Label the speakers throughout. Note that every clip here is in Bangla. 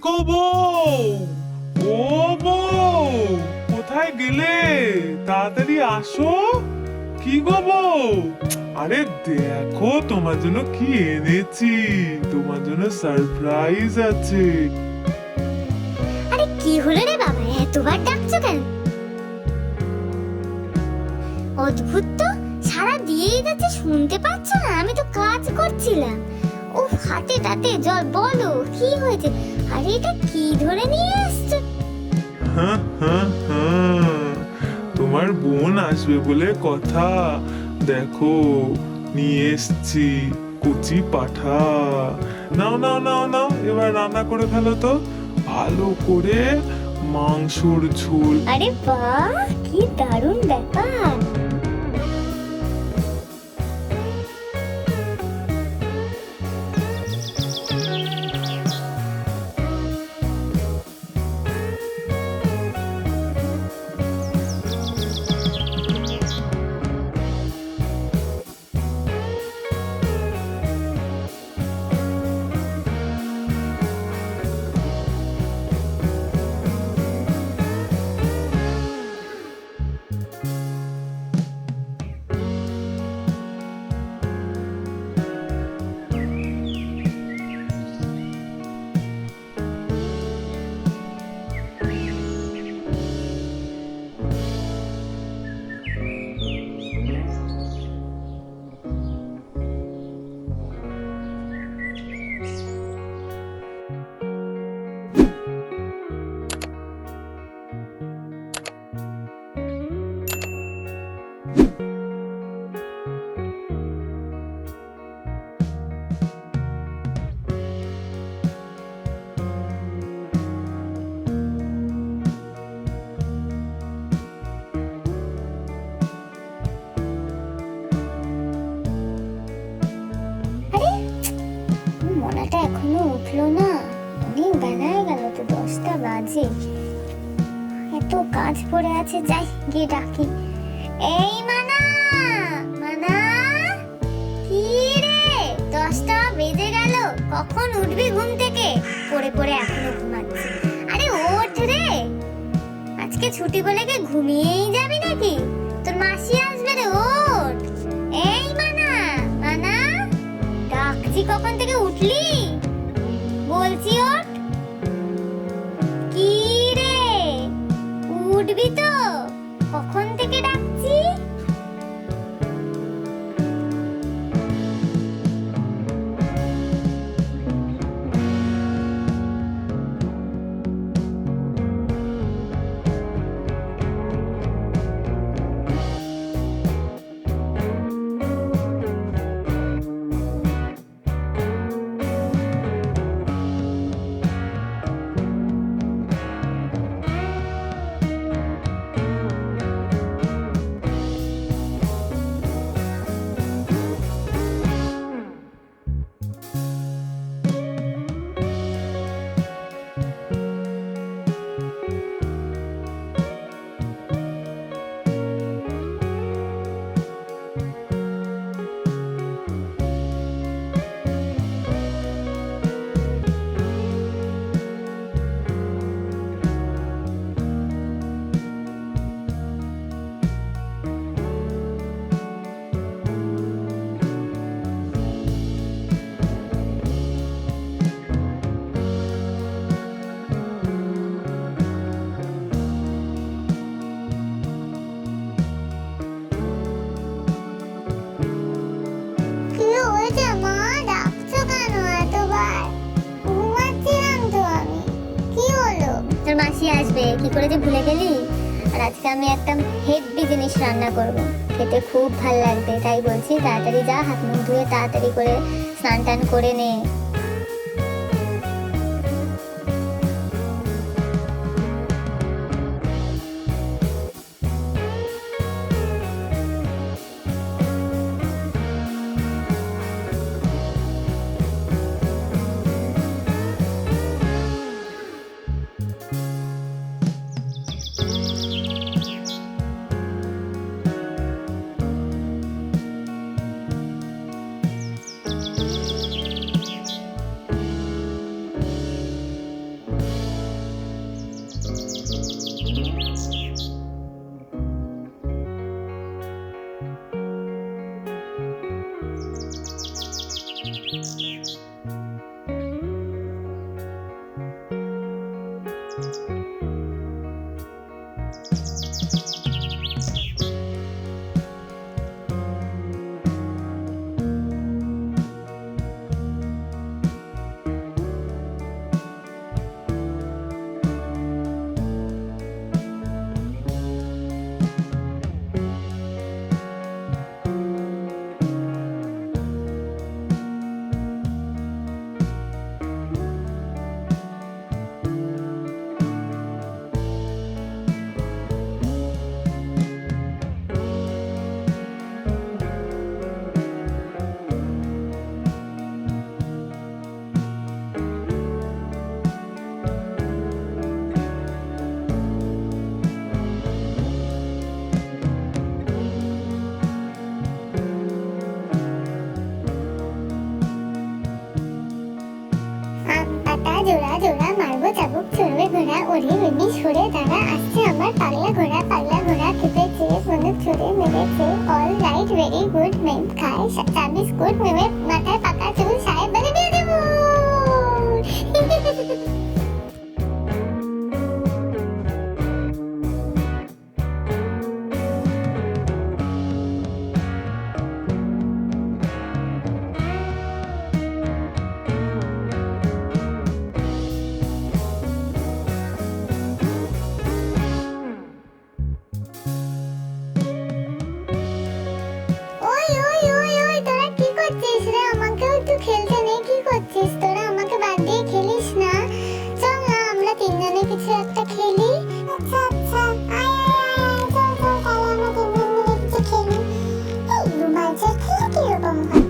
Speaker 1: গো বউ, ও বউ, কোথায় গেলে? তাড়াতাড়ি আসো। কি গো বউ? আরে দেখো তোমার জন্য কি এনেছি, তোমার জন্য সারপ্রাইজ আছে।
Speaker 2: আরে কি হলো রে বাবা, এতবার ডাকছো কেন? অদ্ভুত তো, সারা দিয়েই যাচ্ছে, শুনতে পাচ্ছ না? আমি তো কাজ করছিলাম। ও হাতে টাতে জল, বলো কি হয়েছে? আরে এটা কি ধরে নিয়ে এসছো?
Speaker 1: হ্যাঁ হ্যাঁ হ্যাঁ, তোমার বোন আসবে বলে কথা, দেখো নিয়ে এসছি কচি পাঠা। নাও নাও নাও নাও, এবার রান্না করে ফেলো তো, ভালো করে মাংসর ঝোল।
Speaker 2: আরে বাহ, কি দারুণ ব্যাপার! আরে মোনাটা এখনো উঠলো না, অনেক বেলায় গেল তো, 10টা বাজে। এত কাজ পড়ে আছে, যাই গিয়ে ডাকি। এই মানা, মানা, কি রে, 10টা বেজে গেল, কখন উঠবি ঘুম থেকে? পড়ে পড়ে এখনো ঘুমাচ্ছি। আরে ওঠ রে, আজকে ছুটি বলে কি ঘুমিয়েই যাবি নাকি? তোর মাসি আসবে রে, ওঠ। এই মানা, মানা, ডাকছি কখন থেকে, উঠলি? বলছি ওঠ। কি রে, উঠবি তো? কখন থেকে ডাকছি। কি হয়েছে মা, ডাকছো কেন এতবার? ঘুমাচ্ছিলাম তো আমি। কি হলো? তোর মাসি আসবে, কি করে যে ভুলে গেলি? আর আজকে আমি একটা হেভি জিনিস রান্না করব, খেতে খুব ভালো লাগবে, তাই বলছি তাড়াতাড়ি যা, হাত মুখ ধুয়ে তাড়াতাড়ি করে স্নান টান করে নে। পাতা জোড়া জোড়া মারবো চাবুক চড়বে ঘোড়া ওরে উনি সরে দাঁড়া আসছে আমার পাগলা ঘোড়া খেপেছে বন্দুক ছুড়ে মেরেছে অল রাইট ভেরি গুড মেম খায় চাবিস গুড মেমের মাথায় পাকা চুল সাহেব বলে দিয়ে দেবো ওই ওই ওই ওই তোরা কি করছিস রে আমাকেও একটু খেলতে নে কি করছিস তোরা আমাকে বাদ দিয়ে খেলিস না চল না আমরা তিনজনে কিছু একটা খেলি আচ্ছা আচ্ছা আয় আয় আয় চল চল তাহলে আমরা তিনজন মিলে কিছু খেলি এই রুমালটা খেলে কিরকম হয়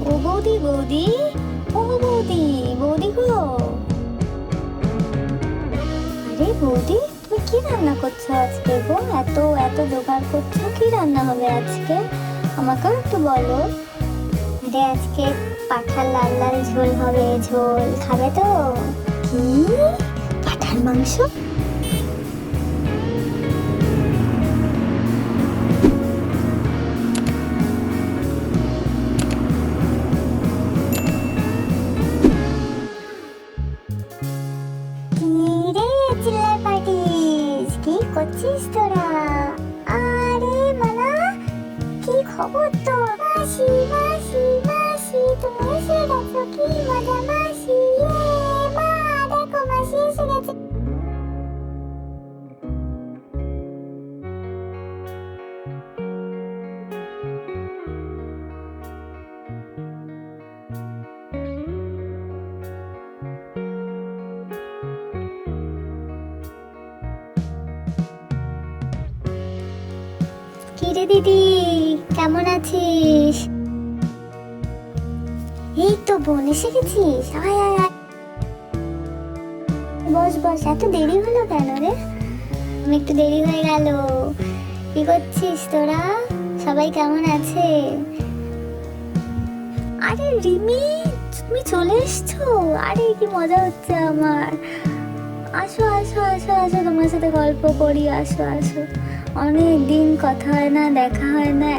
Speaker 2: ও বৌদি, বৌদি, ও বৌদি, বৌদি গো। আরে বৌদি, তুমি কি রান্না করছো আজকে গো? এত এত জোগাড় করছো, কি রান্না হবে আজকে? আমাকেও একটু বলো। আরে আজকে পাঁঠার লাল লাল ঝোল হবে, ঝোল খাবে তো? কি, পাঁঠার মাংস? কি করছিস তোরা? আরে মানা, কি খবর তোর? মাসি, মাসি, মাসি, তুমি এসে গেছো, কি মজা মাসি। মা দেখো, মাসি এসে গেছে। কিরে দিদি, কেমন আছিস? এই তো বোন, এসে গেছিস? আয় আয় আয়, বস বস। এত দেরি হলো কেন রে? আমি একটু দেরি হয়ে গেল। কি করছিস তোরা? সবাই কেমন আছে? আরে রিমি, তুমি চলে এসছো? আরে কি মজা হচ্ছে আমার। আসো আসো আসো আসো, তোমার সাথে গল্প করি, আসো আসো। অনেক দিন কথা হয় না, দেখা হয় না।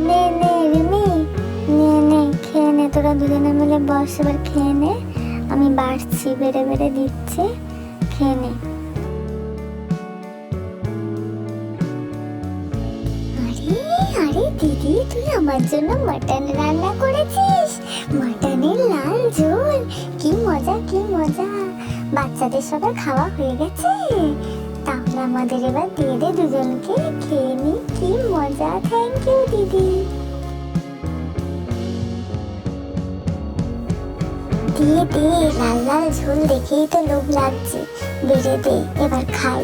Speaker 2: নে নে রিমি, নে নে, খেয়ে নে। তোরা দুজনে মিলে বস, এবার খেয়ে নে। আমি বাড়ছি, বেড়ে বেড়ে দিচ্ছি, খেয়ে নে। আরে আরে দিদি, তুই আমার জন্য মাটন রান্না করেছিস? মাটনের লাল ঝোল, কি মজা কি মজা। বাচ্চাদের সবার খাওয়া হয়ে গেছে? তাহলে আমাদের এবার দিয়ে দে দুজনকে, খেয়ে নি। কি মজা, থ্যাংক ইউ দিদি। দিয়ে দে, লাল লাল ঝোল দেখেই তো লোভ লাগছে। বেড়ে দে, এবার খাই।